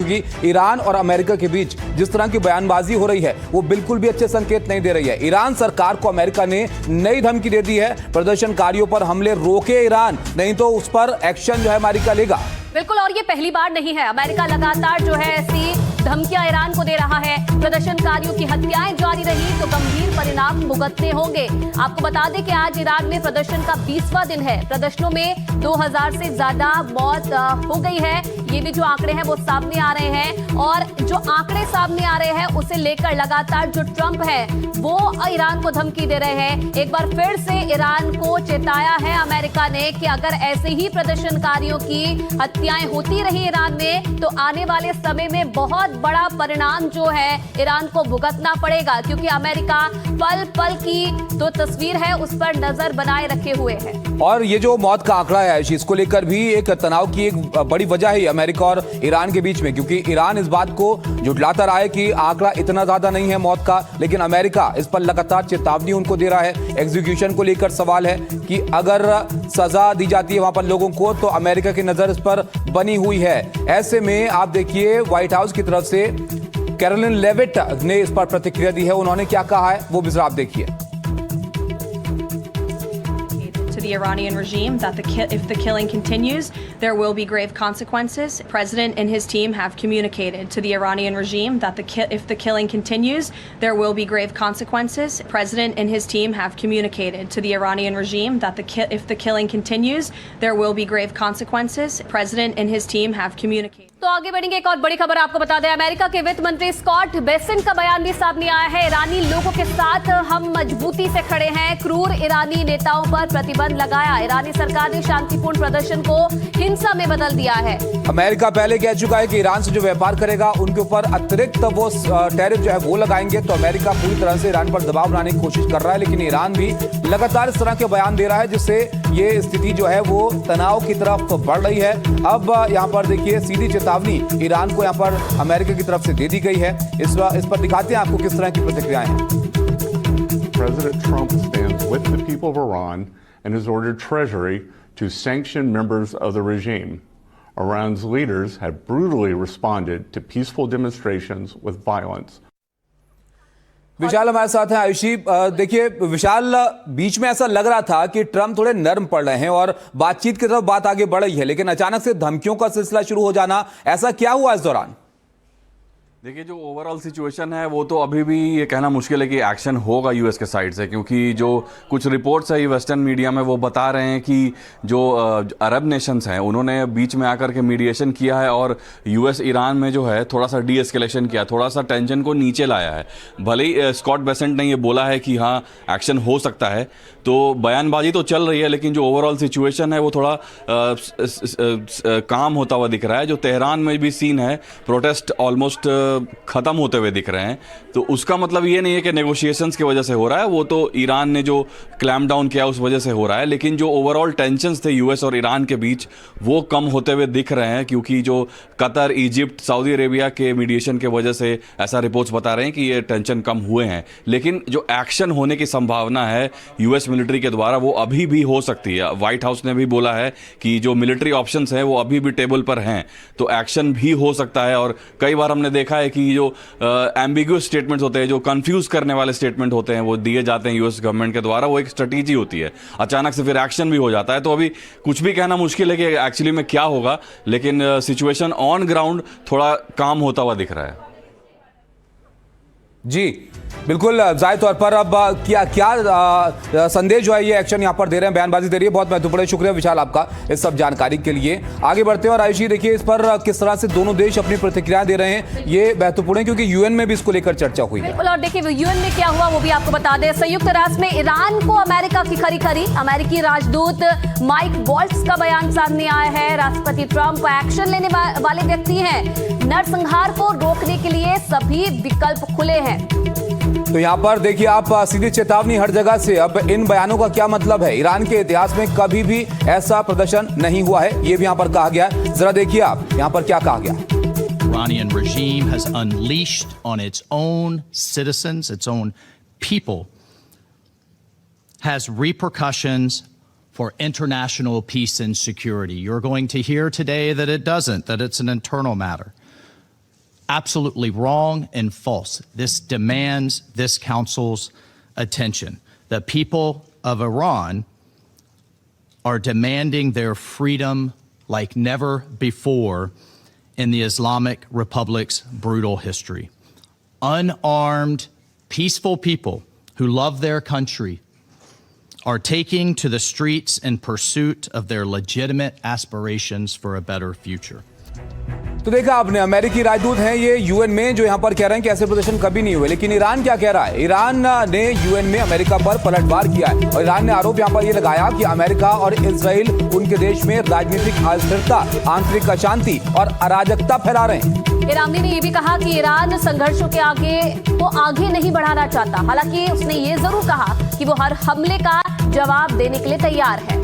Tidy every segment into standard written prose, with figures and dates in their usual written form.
क्योंकि ईरान और अमेरिका के बीच जिस तरह की बयानबाजी हो रही है वो बिल्कुल भी अच्छे संकेत नहीं दे रही है। ईरान सरकार को अमेरिका ने नई धमकी दे दी है, प्रदर्शनकारियों पर हमले रोके ईरान, नहीं तो उस पर एक्शन जो है अमेरिका लेगा। बिल्कुल, और ये पहली बार नहीं है, अमेरिका लगातार जो है ऐसी धमकियां ईरान को दे रहा है। प्रदर्शनकारियों की हत्याएं जारी रही तो गंभीर परिणाम भुगतने होंगे। आपको बता दें कि आज ईरान में प्रदर्शन का 20वां दिन है। प्रदर्शनों में 2000 से ज्यादा मौत हो गई है। ये भी जो आंकड़े हैं वो सामने आ रहे हैं, और जो आंकड़े सामने आ रहे हैं उसे लेकर लगातार जो ट्रंप है वो ईरान को धमकी दे रहे हैं। एक बार फिर से ईरान को चेताया है अमेरिका ने कि अगर ऐसे ही प्रदर्शनकारियों की हत्याएं होती रही ईरान में तो आने वाले समय में बहुत बड़ा परिणाम जो है ईरान को भुगतना पड़ेगा, क्योंकि अमेरिका पल पल की जो तस्वीर है उस पर नजर बनाए रखे हुए है। और ये जो मौत का आंकड़ा है इसको लेकर भी एक तनाव की एक बड़ी वजह है अमेरिका और ईरान के बीच में, क्योंकि ईरान इस बात को झुठलाता रहा है कि आंकड़ा इतना ज्यादा नहीं है मौत का, लेकिन अमेरिका इस पर लगातार चेतावनी उनको दे रहा है। एग्जीक्यूशन को लेकर सवाल है कि अगर सजा दी जाती है वहां पर लोगों को तो अमेरिका की नजर इस पर बनी हुई है। ऐसे में आप देखिए व्हाइट हाउस की तरफ से कैरोलिन लेविट ने इस पर प्रतिक्रिया दी है। उन्होंने क्या कहा है वो भी जरा आप देखिए। The Iranian regime that if the killing continues, there will be grave consequences. The president and his team have communicated to the Iranian regime that if the killing continues, there will be grave consequences. The president and his team have communicated to the Iranian regime that if the killing continues, there will be grave consequences. The president and his team have communicated. तो आगे बढ़ेंगे, एक और बड़ी खबर आपको बता दें। अमेरिका के वित्त मंत्री स्कॉट बेसेंट का बयान भी सामने आया है। ईरानी लोगों के साथ हम मजबूती से खड़े हैं, क्रूर ईरानी नेताओं पर प्रतिबंध लगाया। ईरानी सरकार ने शांतिपूर्ण प्रदर्शन को हिंसा में बदल दिया है। अमेरिका पहले कह चुका है कि ईरान से जो व्यापार करेगा उनके ऊपर अतिरिक्त वो टैरिफ जो है वो लगाएंगे। तो अमेरिका पूरी तरह से ईरान पर दबाव बनाने की कोशिश कर रहा है, लेकिन ईरान भी लगातार इस तरह के बयान दे रहा है, जिससे ये स्थिति जो है वो तनाव की तरफ बढ़ रही है। अब यहाँ पर देखिए सीधी चेतावनी ईरान को यहाँ पर अमेरिका की तरफ से दे दी गई है। इस पर दिखाते हैं आपको किस तरह की प्रतिक्रियाएं हैं। President Trump stands with the people of Iran and has ordered Treasury to sanction members of the regime. Iran's leaders have brutally responded to peaceful demonstrations with violence. विशाल हमारे साथ हैं। आयुषी, देखिए विशाल, बीच में ऐसा लग रहा था कि ट्रंप थोड़े नर्म पड़ रहे हैं और बातचीत की तरफ बात आगे बढ़ रही है, लेकिन अचानक से धमकियों का सिलसिला शुरू हो जाना, ऐसा क्या हुआ इस दौरान? देखिए, जो ओवरऑल सिचुएशन है वो तो अभी भी ये कहना मुश्किल है कि एक्शन होगा यूएस के साइड से, क्योंकि जो कुछ रिपोर्ट्स है वेस्टर्न मीडिया में वो बता रहे हैं कि जो अरब नेशंस हैं उन्होंने बीच में आकर के मीडिएशन किया है और यूएस ईरान में जो है थोड़ा सा डीएस्केलेशन किया, थोड़ा सा टेंशन को नीचे लाया है। भले ही स्कॉट बेसेंट ने ये बोला है कि हाँ एक्शन हो सकता है, तो बयानबाजी तो चल रही है, लेकिन जो ओवरऑल सिचुएशन है वो थोड़ा काम होता हुआ दिख रहा है। जो तेहरान में भी सीन है, प्रोटेस्ट ऑलमोस्ट खत्म होते हुए दिख रहे हैं, तो उसका मतलब ये नहीं है कि नेगोशिएशंस की वजह से हो रहा है, वो तो ईरान ने जो क्लैम्प डाउन किया उस वजह से हो रहा है। लेकिन जो ओवरऑल टेंशंस थे यूएस और ईरान के बीच वो कम होते हुए दिख रहे हैं, क्योंकि जो कतर, इजिप्ट, सऊदी अरेबिया के मीडिएशन की वजह से ऐसा रिपोर्ट्स बता रहे हैं कि ये टेंशन कम हुए हैं। लेकिन जो एक्शन होने की संभावना है यूएस मिलिट्री के द्वारा वो अभी भी हो सकती है। व्हाइट हाउस ने भी बोला है कि जो मिलिट्री ऑप्शंस हैं वो अभी भी टेबल पर हैं, तो एक्शन भी हो सकता है। और कई बार हमने देखा है कि जो एम्बिगुअस स्टेटमेंट्स होते हैं, जो कंफ्यूज करने वाले स्टेटमेंट होते हैं, वो दिए जाते हैं यूएस गवर्नमेंट के द्वारा, वो एक स्ट्रेटेजी होती है, अचानक से फिर एक्शन भी हो जाता है। तो अभी कुछ भी कहना मुश्किल है कि एक्चुअली में क्या होगा, लेकिन सिचुएशन ऑन ग्राउंड थोड़ा काम होता हुआ दिख रहा है। जी बिल्कुल, जाहिर तौर पर अब क्या संदेश जो है ये एक्शन यहाँ पर दे रहे हैं, बयानबाजी दे रही है, बहुत महत्वपूर्ण है। शुक्रिया विशाल आपका इस सब जानकारी के लिए। आगे बढ़ते हैं और आयुषी देखिए इस पर किस तरह से दोनों देश अपनी प्रतिक्रिया दे रहे हैं, ये महत्वपूर्ण है क्योंकि यूएन में भी इसको लेकर चर्चा हुई है। और देखिए यूएन में क्या हुआ वो भी आपको बता दें। संयुक्त राष्ट्र में ईरान को अमेरिका की खरी अमेरिकी राजदूत माइक वॉल्ट्ज का बयान सामने आया है। राष्ट्रपति ट्रंप एक्शन लेने वाले व्यक्ति हैं, नरसंहार को रोकने के लिए सभी विकल्प खुले हैं। तो यहाँ पर देखिए आप सीधी चेतावनी हर जगह से। अब इन बयानों का क्या मतलब है? ईरान के इतिहास में कभी भी ऐसा प्रदर्शन नहीं हुआ है, ये भी यहाँ पर कहा गया है। जरा देखिए आप यहाँ पर क्या कहा गया। Iranian regime has unleashed on its own citizens, its own people, has repercussions for international peace and security. You're going to hear today that it doesn't, that it's an internal matter. absolutely wrong and false. This demands this council's attention. The people of Iran are demanding their freedom like never before in the Islamic Republic's brutal history. Unarmed, peaceful people who love their country are taking to the streets in pursuit of their legitimate aspirations for a better future. तो देखा आपने, अमेरिकी राजदूत हैं ये UN में, जो यहां पर कह रहे हैं कि ऐसे प्रदर्शन कभी नहीं हुए। लेकिन ईरान क्या कह रहा है? ईरान ने यूएन में अमेरिका पर पलटवार किया है और ईरान ने आरोप यहां पर ये लगाया कि अमेरिका और इजराइल उनके देश में राजनीतिक अस्थिरता, आंतरिक अशांति और अराजकता फैला रहे हैं। इरानी ने यह भी कहा कि ईरान संघर्षों के आगे नहीं बढ़ाना चाहता। हालांकि उसने ये जरूर कहा कि वो हर हमले का जवाब देने के लिए तैयार है।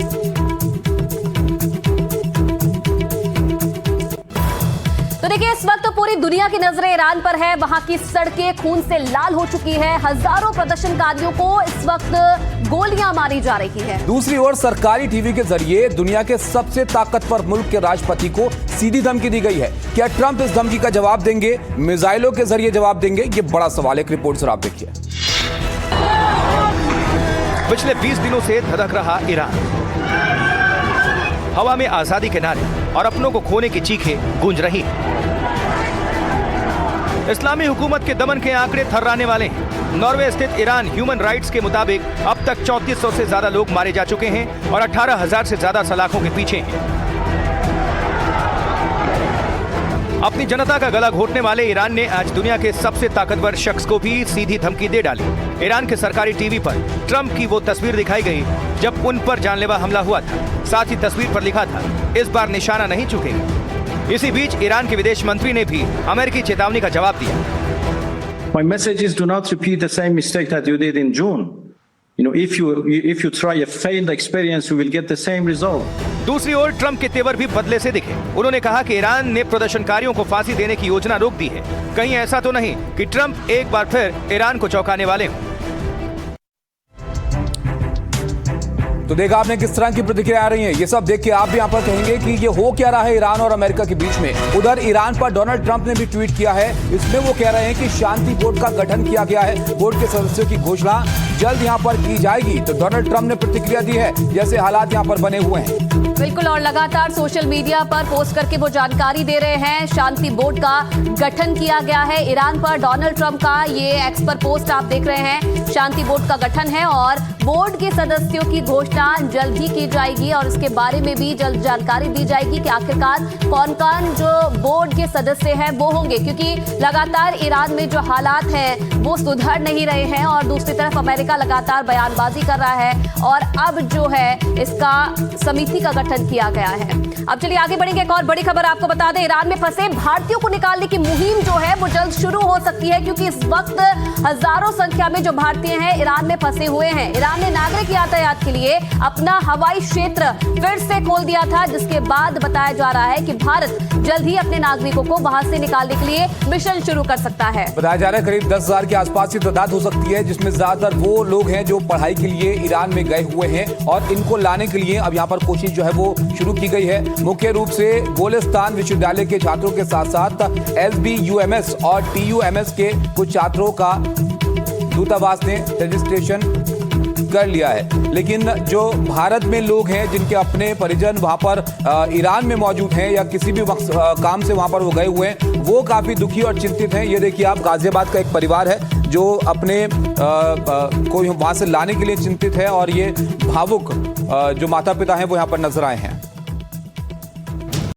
तो देखिए, इस वक्त तो पूरी दुनिया की नजरें ईरान पर है। वहां की सड़कें खून से लाल हो चुकी है। हजारों प्रदर्शनकारियों को इस वक्त गोलियां मारी जा रही है। दूसरी ओर सरकारी टीवी के जरिए दुनिया के सबसे ताकतवर मुल्क के राष्ट्रपति को सीधी धमकी दी गई है। क्या ट्रंप इस धमकी का जवाब देंगे? मिसाइलों के जरिए जवाब देंगे? ये बड़ा सवाल है। एक रिपोर्ट से आप देखिए। पिछले 20 दिनों से धधक रहा ईरान। हवा में आजादी के नारे और अपनों को खोने की चीखें गूंज रही हैं। इस्लामी हुकूमत के दमन के आंकड़े थर्राने वाले हैं। नॉर्वे स्थित ईरान ह्यूमन राइट्स के मुताबिक अब तक 3400 से ज्यादा लोग मारे जा चुके हैं और 18,000 से ज्यादा सलाखों के पीछे हैं। अपनी जनता का गला घोटने वाले ईरान ने आज दुनिया के सबसे ताकतवर शख्स को भी सीधी धमकी दे डाली। ईरान के सरकारी टीवी पर ट्रंप की वो तस्वीर दिखाई गई जब उन पर जानलेवा हमला हुआ था। साथ ही तस्वीर पर लिखा था, इस बार निशाना नहीं चुकेगा। इसी बीच ईरान के विदेश मंत्री ने भी अमेरिकी चेतावनी का जवाब दिया। My message is do not repeat the same mistake that you did in June. If you try a failed experience, you will get the same result. दूसरी ओर ट्रंप के तेवर भी बदले से दिखे। उन्होंने कहा कि ईरान ने प्रदर्शनकारियों को फांसी देने की योजना रोक दी है। कहीं ऐसा तो नहीं कि ट्रंप एक बार फिर ईरान को चौंकाने वाले हों। तो देखा आपने किस तरह की प्रतिक्रिया आ रही है। ये सब देख के आप भी यहाँ पर कहेंगे कि ये हो क्या रहा है ईरान और अमेरिका के बीच में। उधर ईरान पर डोनाल्ड ट्रंप ने भी ट्वीट किया है। इसमें वो कह रहे हैं कि शांति बोर्ड का गठन किया गया है। बोर्ड के सदस्यों की घोषणा जल्द यहाँ पर की जाएगी। तो डोनाल्ड ट्रंप ने प्रतिक्रिया दी है जैसे हालात यहाँ पर बने हुए हैं। बिल्कुल, और लगातार सोशल मीडिया पर पोस्ट करके वो जानकारी दे रहे हैं। शांति बोर्ड का गठन किया गया है। ईरान पर डोनाल्ड ट्रंप का ये एक्स पर पोस्ट आप देख रहे हैं। शांति बोर्ड का गठन है और बोर्ड के सदस्यों की घोषणा जल्द ही की जाएगी और इसके बारे में भी जल्द जानकारी दी जाएगी कि आखिरकार कौन कौन जो बोर्ड के सदस्य हैं वो होंगे, क्योंकि लगातार ईरान में जो हालात हैं वो सुधर नहीं रहे हैं और दूसरी तरफ अमेरिका लगातार बयानबाजी कर रहा है और अब जो है इसका समिति का गठन किया गया है। अब चलिए आगे बढ़ेंगे। एक और बड़ी खबर आपको बता दें, ईरान में फंसे भारतीयों को निकालने की मुहिम जो है वो जल्द शुरू हो सकती है, क्योंकि इस वक्त हजारों संख्या में जो भारतीय हैं ईरान में फंसे हुए हैं। ईरान ने नागरिक यातायात के लिए अपना हवाई क्षेत्र फिर से खोल दिया था, जिसके बाद बताया जा रहा है कि भारत जल्द ही अपने नागरिकों को वहां से निकालने के लिए मिशन शुरू कर सकता है। बताया जा रहा है करीब 10,000 के आसपास की तादाद हो सकती है, जिसमें ज्यादातर वो लोग हैं जो पढ़ाई के लिए ईरान में गए हुए हैं और इनको लाने के लिए अब यहाँ पर कोशिश जो है वो शुरू की गई है। मुख्य रूप से गोलिस्तान विश्वविद्यालय के छात्रों के साथ साथ SBUMS और TUMS के कुछ छात्रों का दूतावास ने रजिस्ट्रेशन कर लिया है। लेकिन जो भारत में लोग हैं जिनके अपने परिजन वहां पर ईरान में मौजूद हैं या किसी भी काम से वहां पर वो गए हुए हैं, वो काफी दुखी और चिंतित हैं। ये देखिए आप, गाजियाबाद का एक परिवार है जो अपने को वहां से लाने के लिए चिंतित है और ये भावुक जो माता पिता हैं वो यहाँ पर नजर आए हैं।